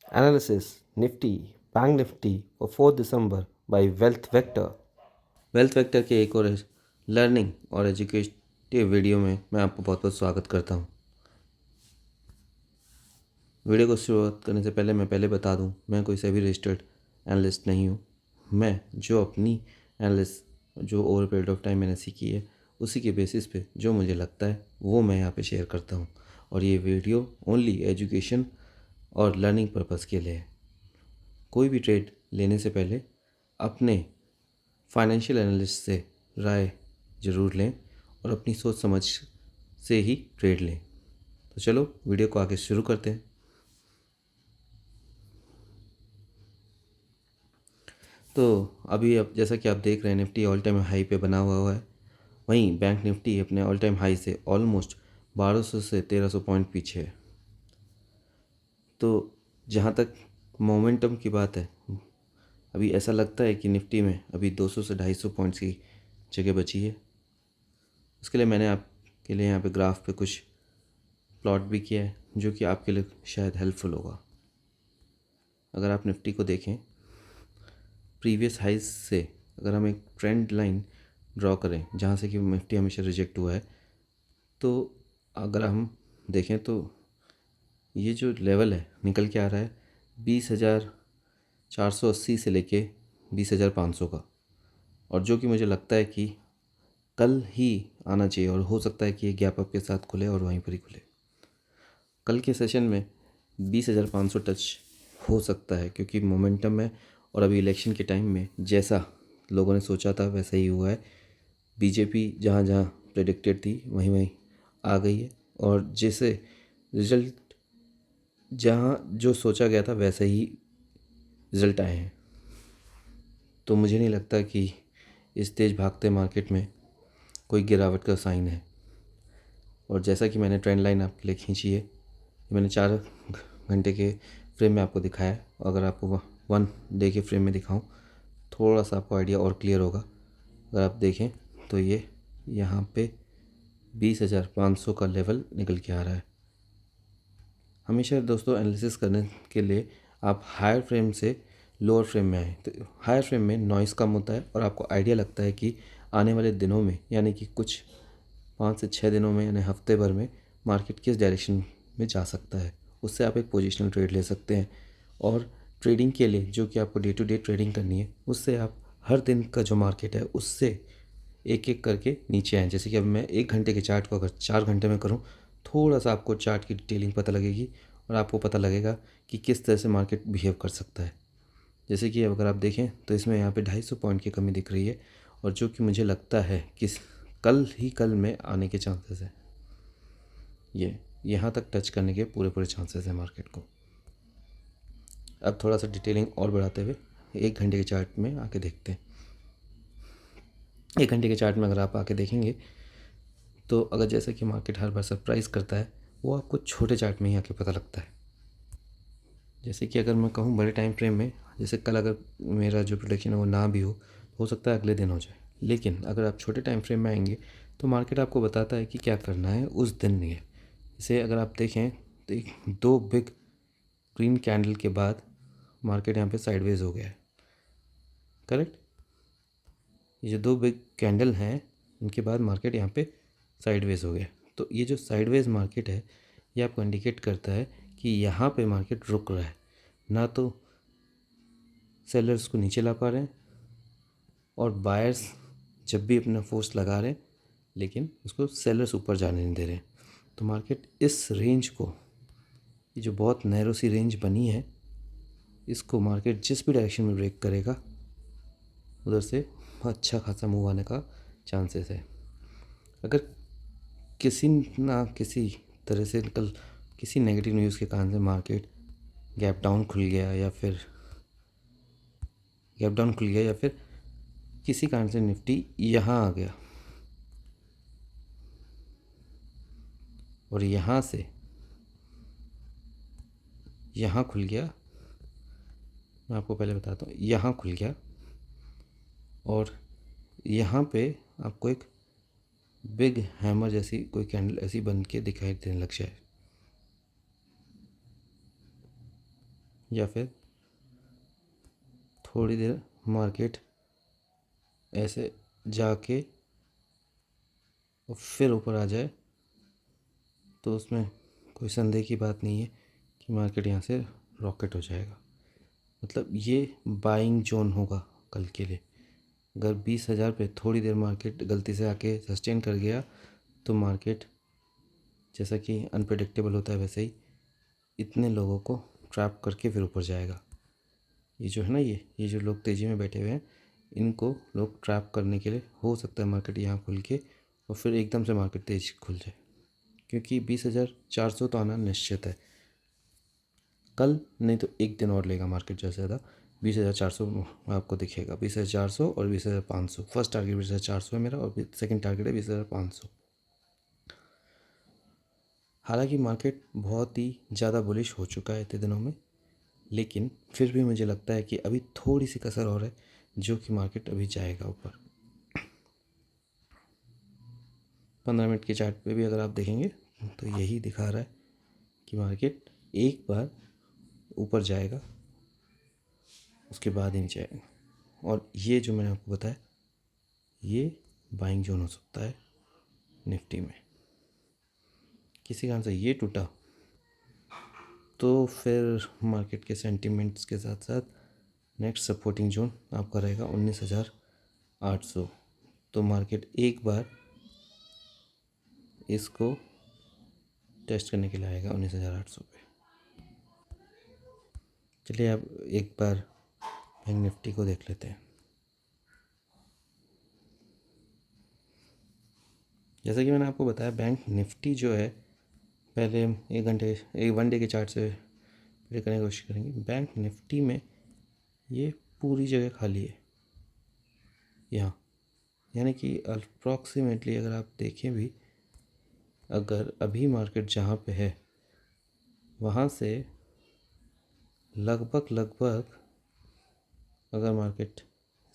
Analysis Nifty, Bank Nifty for 4 December by Wealth Vector. Wealth vector के एक और learning और एजुकेटिव वीडियो में मैं आपको बहुत बहुत स्वागत करता हूं। वीडियो को शुरुआत करने से पहले मैं बता दूं, मैं कोई सा भी रजिस्टर्ड एनालिस्ट नहीं हूं। मैं जो अपनी एनालिस्ट जो ओवर पीरियड ऑफ टाइम मैंने सीखी है, उसी के बेसिस पे जो मुझे लगता है वो मैं यहाँ पे शेयर करता हूँ। और ये वीडियो ओनली एजुकेशन और लर्निंग पर्पज़ के लिए है। कोई भी ट्रेड लेने से पहले अपने फाइनेंशियल एनालिस्ट से राय ज़रूर लें और अपनी सोच समझ से ही ट्रेड लें। तो चलो वीडियो को आगे शुरू करते हैं। तो अभी अब जैसा कि आप देख रहे हैं, निफ्टी ऑल टाइम हाई पे बना हुआ है। वहीं बैंक निफ्टी अपने ऑल टाइम हाई से ऑलमोस्ट 1200 से 1300 पॉइंट पीछे है। तो जहाँ तक मोमेंटम की बात है, अभी ऐसा लगता है कि निफ्टी में अभी 200 से 250 पॉइंट्स की जगह बची है। उसके लिए मैंने आपके लिए यहाँ पे ग्राफ पे कुछ प्लॉट भी किया है, जो कि आपके लिए शायद हेल्पफुल होगा। अगर आप निफ्टी को देखें, प्रीवियस हाइज से अगर हम एक ट्रेंड लाइन ड्रॉ करें जहाँ से कि निफ्टी हमेशा रिजेक्ट हुआ है, तो अगर हम देखें तो ये जो लेवल है निकल के आ रहा है 20,480 से लेके 20,500 का, और जो कि मुझे लगता है कि कल ही आना चाहिए और हो सकता है कि ये गैप अप के साथ खुले और वहीं पर ही खुले। कल के सेशन में 20,500 टच हो सकता है, क्योंकि मोमेंटम है और अभी इलेक्शन के टाइम में जैसा लोगों ने सोचा था वैसा ही हुआ है। बीजेपी जहाँ जहाँ प्रेडिक्टेड थी वहीं वहीं आ गई है, और जैसे रिजल्ट जहाँ जो सोचा गया था वैसे ही रिजल्ट आए हैं। तो मुझे नहीं लगता कि इस तेज़ भागते मार्केट में कोई गिरावट का साइन है। और जैसा कि मैंने ट्रेंड लाइन आपके लिए खींची है, मैंने 4 घंटे के फ्रेम में आपको दिखाया है। अगर आपको 1 डे के फ्रेम में दिखाऊं, थोड़ा सा आपको आइडिया और क्लियर होगा। अगर आप देखें तो ये यहाँ पे 20,500 का लेवल निकल के आ रहा है। हमेशा दोस्तों एनालिसिस करने के लिए आप हायर फ्रेम से लोअर फ्रेम में आए, तो हायर फ्रेम में नॉइज़ कम होता है और आपको आइडिया लगता है कि आने वाले दिनों में, यानी कि कुछ 5 से 6 दिनों में यानी हफ्ते भर में मार्केट किस डायरेक्शन में जा सकता है। उससे आप एक पोजिशनल ट्रेड ले सकते हैं। और ट्रेडिंग के लिए जो कि आपको डे टू डे ट्रेडिंग करनी है, उससे आप हर दिन का जो मार्केट है उससे एक एक करके नीचे आएँ। जैसे कि अब मैं 1 घंटे के चार्ट को अगर 4 घंटे में करूँ, थोड़ा सा आपको चार्ट की डिटेलिंग पता लगेगी और आपको पता लगेगा कि किस तरह से मार्केट बिहेव कर सकता है। जैसे कि अगर आप देखें तो इसमें यहाँ पे 250 पॉइंट की कमी दिख रही है, और जो कि मुझे लगता है कि कल में आने के चांसेस है। ये यहाँ तक टच करने के पूरे पूरे चांसेस हैं मार्केट को। अब थोड़ा सा डिटेलिंग और बढ़ाते हुए 1 घंटे के चार्ट में आके देखते हैं। 1 घंटे के चार्ट में अगर आप आके देखेंगे तो अगर जैसे कि मार्केट हर बार सरप्राइज़ करता है, वो आपको छोटे चार्ट में ही आके पता लगता है। जैसे कि अगर मैं कहूँ बड़े टाइम फ्रेम में, जैसे कल अगर मेरा जो प्रोडिक्शन है वो ना भी हो सकता है अगले दिन हो जाए। लेकिन अगर आप छोटे टाइम फ्रेम में आएंगे तो मार्केट आपको बताता है कि क्या करना है उस दिन में। जैसे अगर आप देखें तो 2 बिग ग्रीन कैंडल के बाद मार्केट यहाँ पे साइडवेज हो गया है, करेक्ट। ये जो 2 बिग कैंडल हैं, इनके बाद मार्केट यहाँ पे साइडवेज हो गया। तो ये जो साइडवेज मार्केट है, ये आपको इंडिकेट करता है कि यहाँ पे मार्केट रुक रहा है। ना तो सेलर्स को नीचे ला पा रहे हैं और बायर्स जब भी अपना फोर्स लगा रहे हैं, लेकिन उसको सेलर्स ऊपर जाने नहीं दे रहे हैं। तो मार्केट इस रेंज को, ये जो बहुत नैरो सी रेंज बनी है, इसको मार्केट जिस भी डायरेक्शन में ब्रेक करेगा उधर से अच्छा खासा मूव आने का चांसेस है। अगर किसी ना किसी तरह से कल किसी नेगेटिव न्यूज़ के कारण से मार्केट गैप डाउन खुल गया या फिर किसी कारण से निफ्टी यहाँ आ गया और यहाँ से यहाँ खुल गया, मैं आपको पहले बताता हूँ, यहाँ खुल गया और यहाँ पे आपको एक बिग हैमर जैसी कोई कैंडल ऐसी बन के दिखाई देने लग जाए, या फिर थोड़ी देर मार्केट ऐसे जाके और फिर ऊपर आ जाए तो उसमें कोई संदेह की बात नहीं है कि मार्केट यहाँ से रॉकेट हो जाएगा। मतलब ये बाइंग जोन होगा कल के लिए। अगर 20,000 पे थोड़ी देर मार्केट गलती से आके सस्टेन कर गया तो मार्केट जैसा कि अनप्रेडिक्टेबल होता है वैसे ही इतने लोगों को ट्रैप करके फिर ऊपर जाएगा। ये जो है ना, ये जो लोग तेज़ी में बैठे हुए हैं इनको लोग ट्रैप करने के लिए हो सकता है मार्केट यहाँ खुल के और फिर एकदम से मार्केट तेज खुल जाए, क्योंकि 20,400 तो आना निश्चित है कल, नहीं तो एक दिन और लेगा मार्केट ज़्यादा से ज़्यादा। 20,400 आपको दिखेगा, 20,400 और 20,500। फर्स्ट टारगेट 20,400 है मेरा और सेकंड टारगेट है 20,500। हालांकि मार्केट बहुत ही ज़्यादा बुलिश हो चुका है इतने दिनों में, लेकिन फिर भी मुझे लगता है कि अभी थोड़ी सी कसर और है जो कि मार्केट अभी जाएगा ऊपर। 15 मिनट के चार्ट पे भी अगर आप देखेंगे तो यही दिखा रहा है कि मार्केट एक बार ऊपर जाएगा उसके बाद ही नीचे आएगा। और ये जो मैंने आपको बताया ये बाइंग जोन हो सकता है निफ्टी में। किसी कारण से ये टूटा तो फिर मार्केट के सेंटिमेंट्स के साथ साथ नेक्स्ट सपोर्टिंग जोन आपका रहेगा 19,800। तो मार्केट एक बार इसको टेस्ट करने के लिए आएगा 19,800 पे। चलिए अब एक बार बैंक निफ्टी को देख लेते हैं। जैसा कि मैंने आपको बताया बैंक निफ्टी जो है, पहले हम एक वन डे के चार्ट से प्ले करने की कोशिश करेंगे। बैंक निफ्टी में ये पूरी जगह खाली है यहाँ, यानी कि अप्रॉक्सीमेटली अगर आप देखें भी, अगर अभी मार्केट जहाँ पे है वहाँ से लगभग अगर मार्केट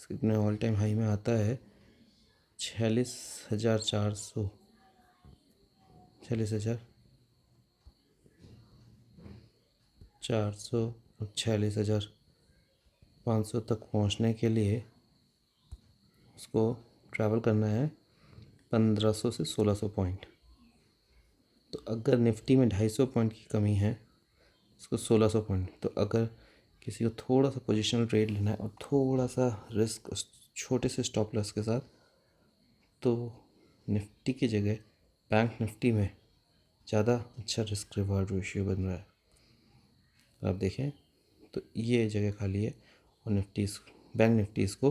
कितने ऑल टाइम हाई में आता है 46,400, 46,400 और 46,500 तक पहुँचने के लिए उसको ट्रैवल करना है 1500 से 1600 पॉइंट। तो अगर निफ्टी में 250 पॉइंट की कमी है उसको 1600 पॉइंट, तो अगर किसी को थोड़ा सा पोजिशनल ट्रेड लेना है और थोड़ा सा रिस्क छोटे से स्टॉप लॉस के साथ, तो निफ्टी की जगह बैंक निफ्टी में ज़्यादा अच्छा रिस्क रिवार्ड रेशियो बन रहा है। आप देखें तो ये जगह खाली है और बैंक निफ्टी इसको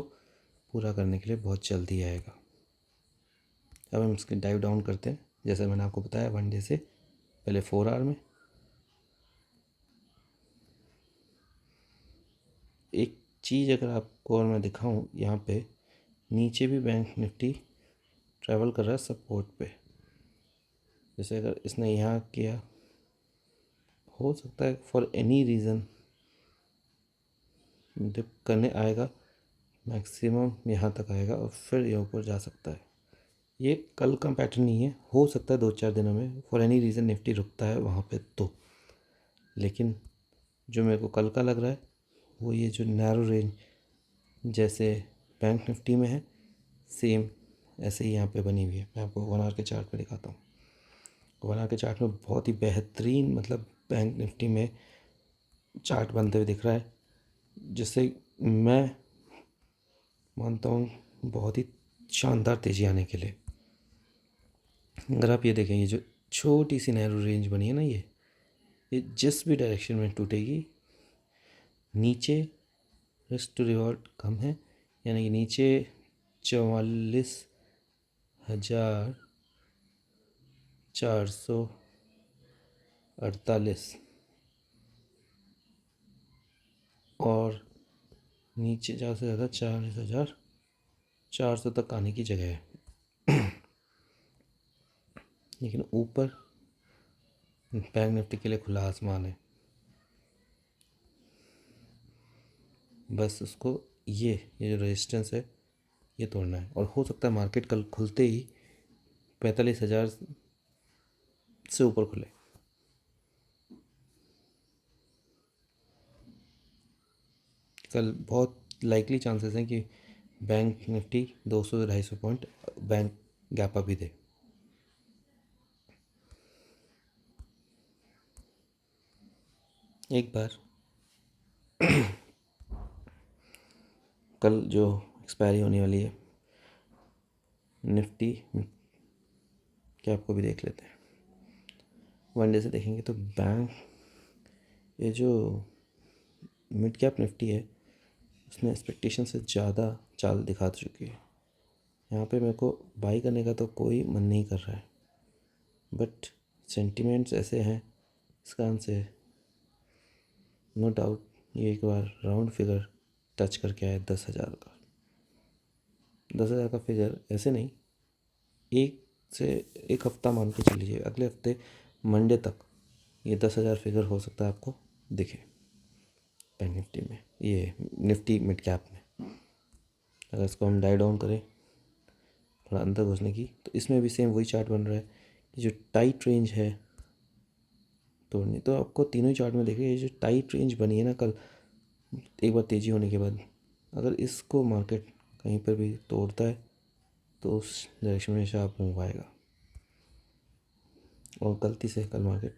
पूरा करने के लिए बहुत जल्दी आएगा। अब हम इसके डाइव डाउन करते हैं। जैसे मैंने आपको बताया वन डे से पहले 4 आवर में एक चीज़ अगर आपको और मैं दिखाऊं, यहाँ पे नीचे भी बैंक निफ्टी ट्रैवल कर रहा है सपोर्ट पे। जैसे अगर इसने यहाँ किया, हो सकता है फॉर एनी रीज़न डिप करने आएगा, मैक्सिमम यहाँ तक आएगा और फिर ये ऊपर जा सकता है। ये कल का पैटर्न नहीं है, हो सकता है 2-4 दिनों में फॉर एनी रीज़न निफ्टी रुकता है वहाँ पे तो। लेकिन जो मेरे को कल का लग रहा है वो ये जो नैरो रेंज जैसे बैंक निफ्टी में है सेम ऐसे ही यहाँ पे बनी हुई है। मैं आपको 1 आवर के चार्ट पे दिखाता हूँ। 1 आवर के चार्ट में बहुत ही बेहतरीन, मतलब बैंक निफ्टी में चार्ट बनते हुए दिख रहा है, जिससे मैं मानता हूँ बहुत ही शानदार तेज़ी आने के लिए। अगर आप ये देखें, ये जो छोटी सी नैरो रेंज बनी है ना, ये जिस भी डायरेक्शन में टूटेगी नीचे रिस्क टू रिवॉर्ड कम है, यानी कि नीचे 44,448 और नीचे ज़्यादा से ज़्यादा 40,400 तक आने की जगह है। लेकिन ऊपर बैंक निफ्टी के लिए खुला आसमान है। बस उसको ये जो रेजिस्टेंस है ये तोड़ना है और हो सकता है मार्केट कल खुलते ही 45,000 से ऊपर खुले। कल बहुत लाइकली चांसेस हैं कि bank Nifty 200-250 point bank gap up भी दे। एक बार कल जो एक्सपायरी होने वाली है निफ्टी कैप को भी देख लेते हैं। वनडे से देखेंगे तो बैंक ये जो मिड कैप निफ्टी है उसने एक्सपेक्टेशन से ज़्यादा चाल दिखा चुकी है। यहाँ पे मेरे को बाई करने का तो कोई मन नहीं कर रहा है, बट सेंटिमेंट्स ऐसे हैं इस कारण से नो डाउट ये एक बार राउंड फिगर टच करके आया 10,000 का। 10,000 का फिगर ऐसे नहीं, एक हफ्ता मान के चलिए, अगले हफ्ते मंडे तक ये 10,000 फिगर हो सकता है आपको दिखे बैंक निफ्टी में, ये निफ्टी मिड कैप में। अगर इसको हम डाई डाउन करें थोड़ा अंदर घुसने की, तो इसमें भी सेम वही चार्ट बन रहा है कि जो टाइट रेंज है तोड़नी, तो आपको तीनों ही चार्ट में देखिए ये जो टाइट रेंज बनी है ना कल एक बार तेज़ी होने के बाद, अगर इसको मार्केट कहीं पर भी तोड़ता है तो उस डायरेक्शन में शार्प मूव आएगा। और गलती से कल मार्केट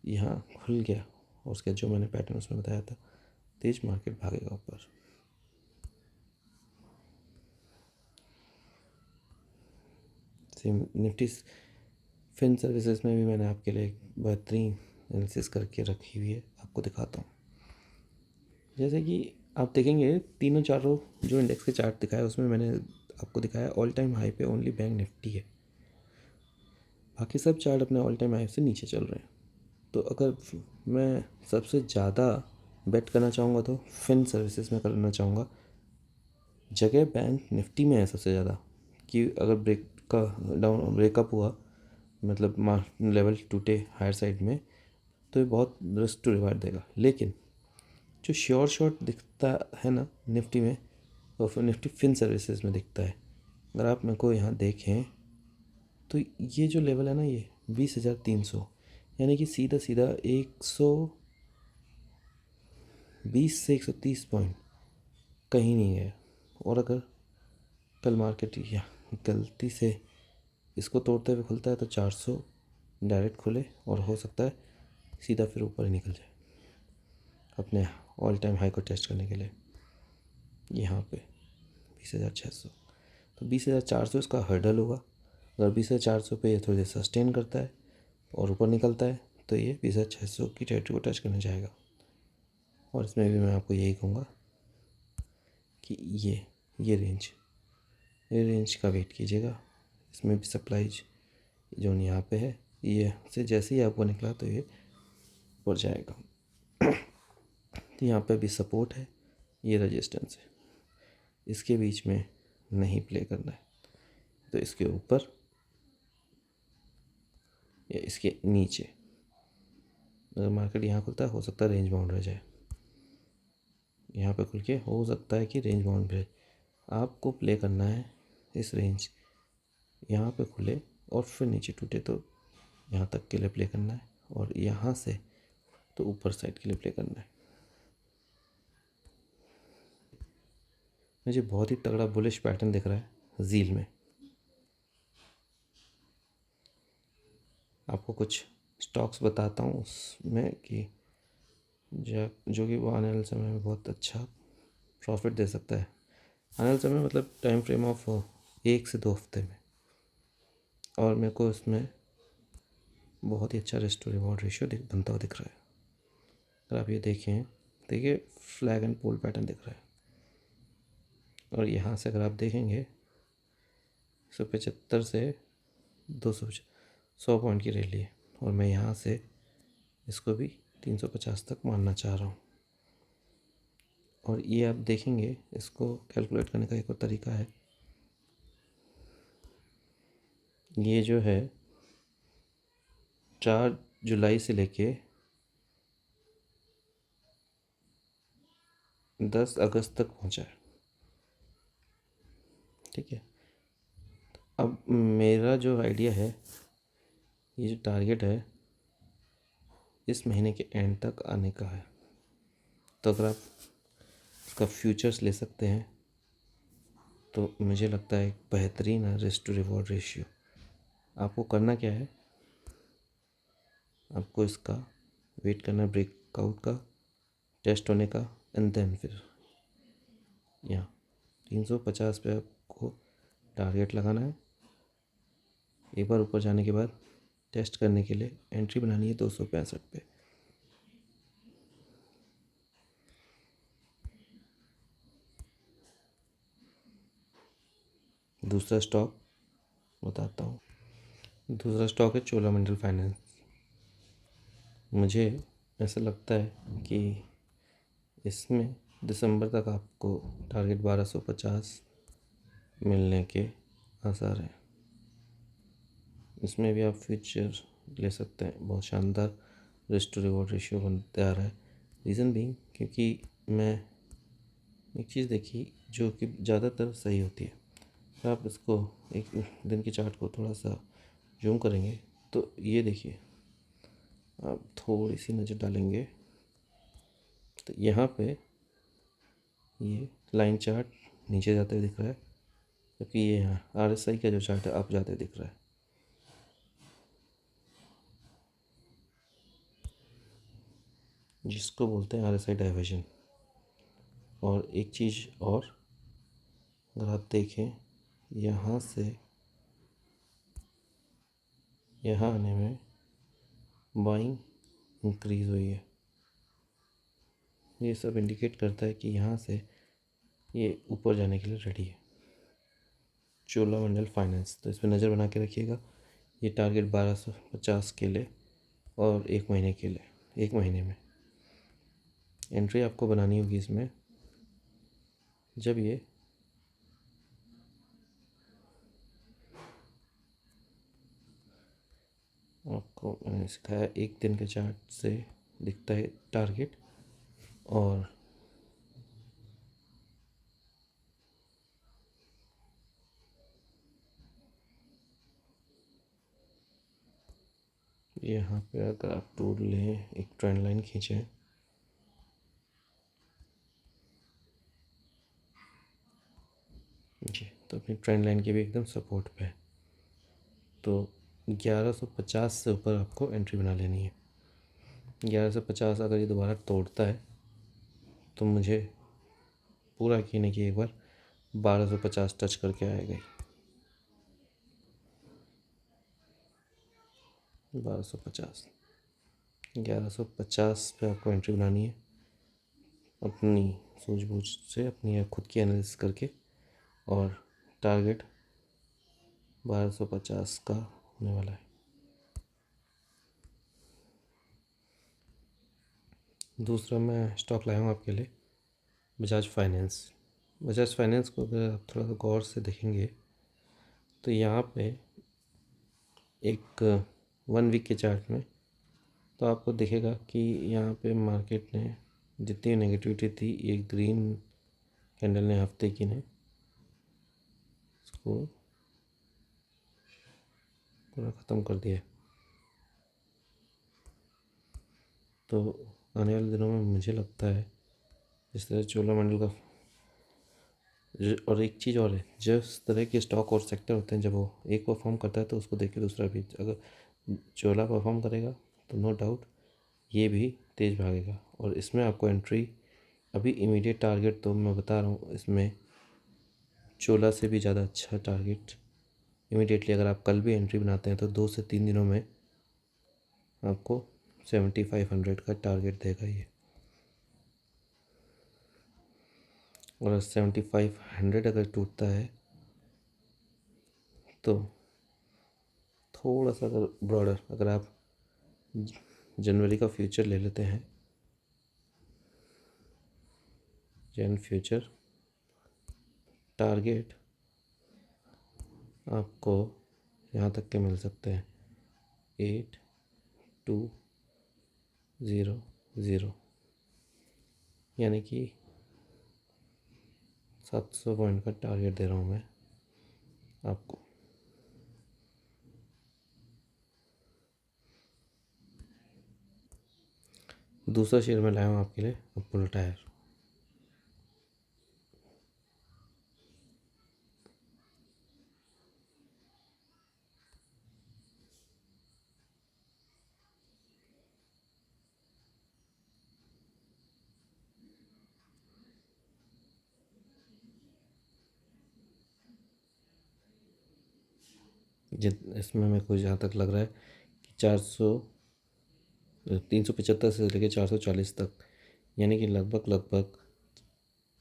यहाँ खुल गया और उसके जो मैंने पैटर्न उसमें बताया था तेज मार्केट भागेगा ऊपर। सेम निफ्टी फिन सर्विसेज में भी मैंने आपके लिए बेहतरीन एनालिसिस करके रखी हुई है, आपको दिखाता हूँ। जैसे कि आप देखेंगे तीनों चारों जो इंडेक्स के चार्ट दिखाया उसमें मैंने आपको दिखाया ऑल टाइम हाई पे ओनली बैंक निफ्टी है, बाकी सब चार्ट अपने ऑल टाइम हाई से नीचे चल रहे हैं। तो अगर मैं सबसे ज़्यादा बेट करना चाहूँगा तो फिन सर्विसेज में करना चाहूँगा। जगह बैंक निफ्टी में है सबसे ज़्यादा कि अगर ब्रेकअप हुआ मतलब लेवल टूटे हायर साइड में तो ये बहुत रिस्क टू रिवार्ड देगा। लेकिन जो श्योर शॉट दिखता है ना निफ्टी में और फिर निफ्टी फिन सर्विसेज में दिखता है। अगर आप मेरे को यहाँ देखें तो ये जो लेवल है ना ये 20,300, यानी कि सीधा सीधा 120 से 130 पॉइंट कहीं नहीं है। और अगर कल मार्केट या गलती से इसको तोड़ते हुए खुलता है तो 400 डायरेक्ट खुले और हो सकता है सीधा फिर ऊपर ही निकल जाए अपने ऑल टाइम हाई को टेस्ट करने के लिए यहाँ पे 20,600। तो 20,400 इसका हर्डल होगा। अगर 20,400 पे ये थोड़ी देर सस्टेन करता है और ऊपर निकलता है तो ये 20,600 की टेरिटरी को टच करने जाएगा। और इसमें भी मैं आपको यही कहूँगा कि ये रेंज का वेट कीजिएगा। इसमें भी सप्लाई जोन यहाँ पे है, ये से जैसे ही आपको निकला तो ये ऊपर जाएगा। तो यहाँ पे भी सपोर्ट है, ये रेजिस्टेंस है, इसके बीच में नहीं प्ले करना है। तो इसके ऊपर या इसके नीचे अगर मार्केट यहाँ खुलता है हो सकता है रेंज बाउंड रह जाए। यहाँ पे खुल के हो सकता है कि रेंज बाउंड रहे। आपको प्ले करना है इस रेंज यहाँ पे खुले और फिर नीचे टूटे तो यहाँ तक के लिए प्ले करना है, और यहाँ से तो ऊपर साइड के लिए प्ले करना है। मुझे बहुत ही तगड़ा बुलिश पैटर्न दिख रहा है जील में। आपको कुछ स्टॉक्स बताता हूँ उसमें कि जो कि वो आने वाले समय में बहुत अच्छा प्रॉफिट दे सकता है। आने वाले समय मतलब टाइम फ्रेम ऑफ 1 से 2 हफ्ते में। और मेरे को इसमें बहुत ही अच्छा रिस्क टू रिवॉर्ड रेशियो बनता हुआ दिख रहा है। अगर आप ये देखें, देखिए फ्लैग एंड पोल पैटर्न दिख रहा है। और यहाँ से अगर आप देखेंगे 175 से 100 पॉइंट की रैली है, और मैं यहाँ से इसको भी 350 तक मानना चाह रहा हूँ। और ये आप देखेंगे इसको कैलकुलेट करने का एक और तरीका है, ये जो है 4 जुलाई से लेके 10 अगस्त तक पहुँचा है। ठीक है, अब मेरा जो आइडिया है, ये जो टारगेट है इस महीने के एंड तक आने का है। तो अगर आप इसका फ्यूचर्स ले सकते हैं। तो मुझे लगता है एक बेहतरीन है रिस्क टू रिवॉर्ड रेशियो। आपको करना क्या है, आपको इसका वेट करना ब्रेकआउट का, टेस्ट होने का, एंड देन फिर यहाँ 350 पे आपको टारगेट लगाना है। एक बार ऊपर जाने के बाद टेस्ट करने के लिए एंट्री बनानी है 265 पे। दूसरा स्टॉक बताता हूँ। दूसरा स्टॉक है चोलामंडल फाइनेंस। मुझे ऐसा लगता है कि इसमें दिसंबर तक आपको टारगेट 1250 मिलने के आसार हैं। इसमें भी आप फ्यूचर ले सकते हैं। बहुत शानदार रिस्क टू रिवॉर्ड रेशियो बनते आ रहा है। रीज़न बीइंग क्योंकि मैं एक चीज़ देखी जो कि ज़्यादातर सही होती है। तो आप इसको एक दिन के चार्ट को थोड़ा सा जूम करेंगे तो ये देखिए, आप थोड़ी सी नज़र डालेंगे तो यहाँ पे ये लाइन चार्ट नीचे जाते हुए दिख रहा है, जबकि ये यहाँ RSI का जो चार्ट है अप जाते हुए दिख रहा है। जिसको बोलते हैं RSI डाइवर्जन। और एक चीज़ और, अगर आप देखें यहाँ से यहाँ आने में बाइंग इंक्रीज़ हुई है। ये सब इंडिकेट करता है कि यहाँ से ये ऊपर जाने के लिए रेडी है चोलामंडल फाइनेंस। तो इस पर नज़र बना के रखिएगा। ये टारगेट 1250 के लिए और 1 महीने के लिए, 1 महीने में एंट्री आपको बनानी होगी इसमें जब ये आपको मैंने सिखाया 1 दिन के चार्ट से दिखता है टारगेट। और यहाँ पे अगर आप टूल लें, एक ट्रेंड लाइन खींचें, जी, तो अपनी ट्रेंड लाइन के भी एकदम सपोर्ट पे है। तो 1150 से ऊपर आपको एंट्री बना लेनी है। 1150 अगर ये दोबारा तोड़ता है तो मुझे पूरा यकीन है कि एक बार 1250 टच करके आएगा ही। 1250, 1150 पे आपको एंट्री बनानी है अपनी सूझबूझ से, अपनी खुद की एनालिसिस करके। और टारगेट 1250 का होने वाला है। दूसरा मैं स्टॉक लाया हूँ आपके लिए, बजाज फाइनेंस। बजाज फाइनेंस को अगर आप थोड़ा सा गौर से देखेंगे तो यहाँ पे एक 1 वीक के चार्ट में तो आपको दिखेगा कि यहाँ पे मार्केट ने जितनी नेगेटिविटी थी, ये ग्रीन कैंडल ने हफ्ते की ने इसको पूरा ख़त्म कर दिया। तो आने वाले दिनों में मुझे लगता है इस तरह चोलामंडल का, और एक चीज़ और है, जिस तरह के स्टॉक और सेक्टर होते हैं जब वो एक परफॉर्म करता है तो उसको देख के दूसरा भी, अगर चोला परफॉर्म करेगा तो नो डाउट ये भी तेज़ भागेगा। और इसमें आपको एंट्री अभी इमीडिएट टारगेट तो मैं बता रहा हूँ, इसमें चोला से भी ज़्यादा अच्छा टारगेट इमीडिएटली अगर आप कल भी एंट्री बनाते हैं तो 2 से 3 दिनों में आपको 7500 का टारगेट देगा ये। और 7500 अगर टूटता है तो थोड़ा सा अगर ब्रॉडर, अगर आप जनवरी का फ्यूचर ले लेते हैं, जन फ्यूचर टारगेट आपको यहाँ तक के मिल सकते हैं 8200, यानी कि 700 पॉइंट का टारगेट दे रहा हूँ मैं आपको। दूसरा शेयर मैं लाया हूँ आपके लिए, अपोलो टायर। इसमें मेरे को जहाँ तक लग रहा है कि 375 से लेकर 440 तक, यानी कि लगभग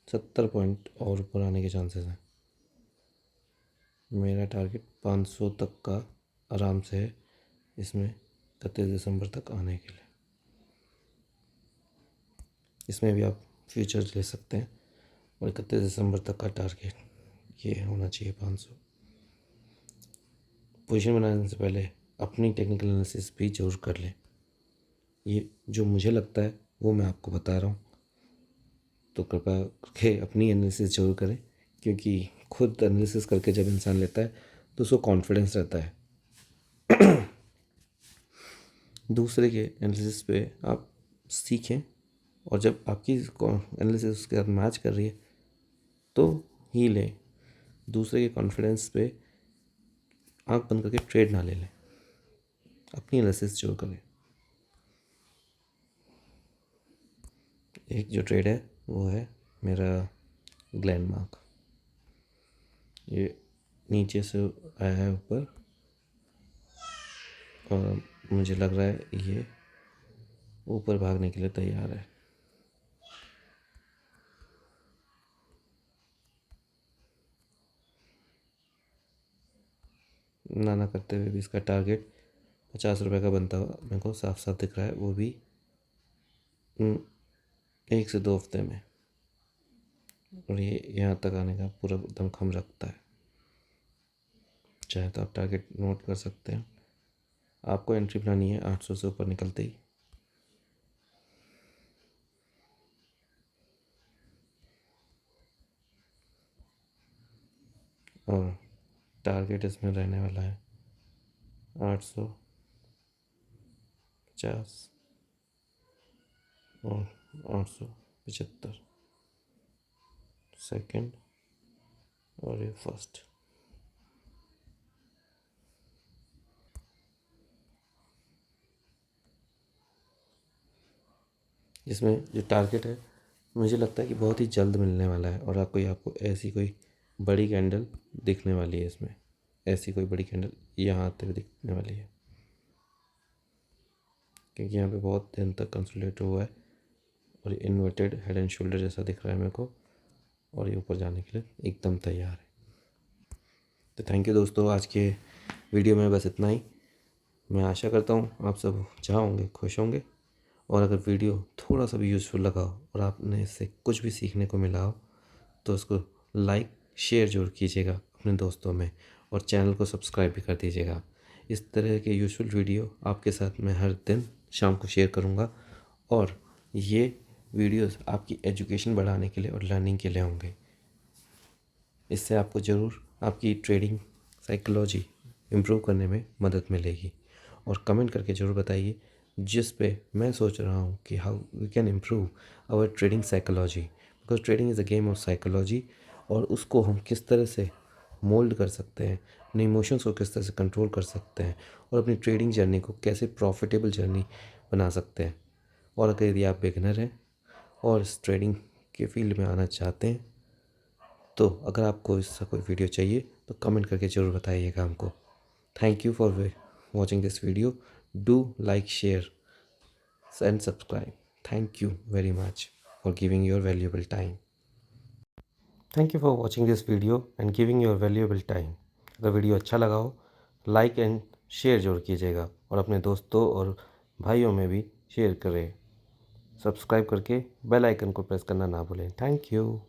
70 पॉइंट और ऊपर आने के चांसेस हैं। मेरा टारगेट 500 तक का आराम से है इसमें 31 दिसंबर तक आने के लिए। इसमें भी आप फ्यूचर्स ले सकते हैं और 31 दिसंबर तक का टारगेट ये होना चाहिए 500। पोजीशन बनाने से पहले अपनी टेक्निकल एनालिसिस भी जरूर कर लें। ये जो मुझे लगता है वो मैं आपको बता रहा हूँ, तो कृपया करके अपनी एनालिसिस जरूर करें, क्योंकि खुद एनालिसिस करके जब इंसान लेता है तो उसको कॉन्फिडेंस रहता है। दूसरे के एनालिसिस पे आप सीखें, और जब आपकी एनालिसिस उसके साथ मैच कर रही है तो ही लें। दूसरे के कॉन्फिडेंस पे आंख बंद करके ट्रेड ना ले लें, अपनी एनालिसिस जरूर करें। एक जो ट्रेड है वो है मेरा ग्लैंडमार्क। ये नीचे से आया है ऊपर, और मुझे लग रहा है ये ऊपर भागने के लिए तैयार है। ना करते हुए भी इसका टारगेट 50 रुपये का बनता हुआ मेरे को साफ साफ दिख रहा है, वो भी 1 से 2 हफ्ते में। और ये यहाँ तक आने का पूरा दमखम रखता है। चाहे तो आप टारगेट नोट कर सकते हैं। आपको एंट्री बनानी है 800 से ऊपर निकलते ही। और टारगेट इसमें रहने वाला है 850 और 875 सेकंड और ये फर्स्ट। जिसमें जो टारगेट है मुझे लगता है कि बहुत ही जल्द मिलने वाला है, और आपको ऐसी कोई बड़ी कैंडल दिखने वाली है इसमें। ऐसी कोई बड़ी कैंडल यहाँ आते हुए दिखने वाली है, क्योंकि यहाँ पे बहुत दिन तक कंसोलिडेट हुआ है और इन्वर्टेड हेड एंड शोल्डर जैसा दिख रहा है मेरे को, और ये ऊपर जाने के लिए एकदम तैयार है। तो थैंक यू दोस्तों, आज के वीडियो में बस इतना ही। मैं आशा करता हूँ आप सब जहाँ होंगे खुश होंगे, और अगर वीडियो थोड़ा सा भी यूज़फुल लगा हो और आपने इससे कुछ भी सीखने को मिला हो तो उसको लाइक शेयर जरूर कीजिएगा अपने दोस्तों में, और चैनल को सब्सक्राइब भी कर दीजिएगा। इस तरह के यूज़फुल वीडियो आपके साथ मैं हर दिन शाम को शेयर करूँगा, और ये वीडियोस आपकी एजुकेशन बढ़ाने के लिए और लर्निंग के लिए होंगे। इससे आपको ज़रूर आपकी ट्रेडिंग साइकोलॉजी इम्प्रूव करने में मदद मिलेगी। और कमेंट करके ज़रूर बताइए जिस पे मैं सोच रहा हूँ कि how we can improve our trading psychology, because trading is a game of psychology. और उसको हम किस तरह से मोल्ड कर सकते हैं, अपने इमोशंस को किस तरह से कंट्रोल कर सकते हैं, और अपनी ट्रेडिंग जर्नी को कैसे प्रॉफिटेबल जर्नी बना सकते हैं। और अगर यदि आप बिगिनर हैं और इस ट्रेडिंग के फील्ड में आना चाहते हैं, तो अगर आपको इसका कोई वीडियो चाहिए तो कमेंट करके ज़रूर बताइएगा हमको। Thank you for watching this video. Do like share and subscribe. Thank you very much for giving your valuable time. Thank you for watching this video and giving your valuable time. अगर video अच्छा लगा हो like and share जरूर कीजिएगा, और अपने दोस्तों और भाइयों में भी शेयर करें। सब्सक्राइब करके बेल आइकन को प्रेस करना ना भूलें। Thank you.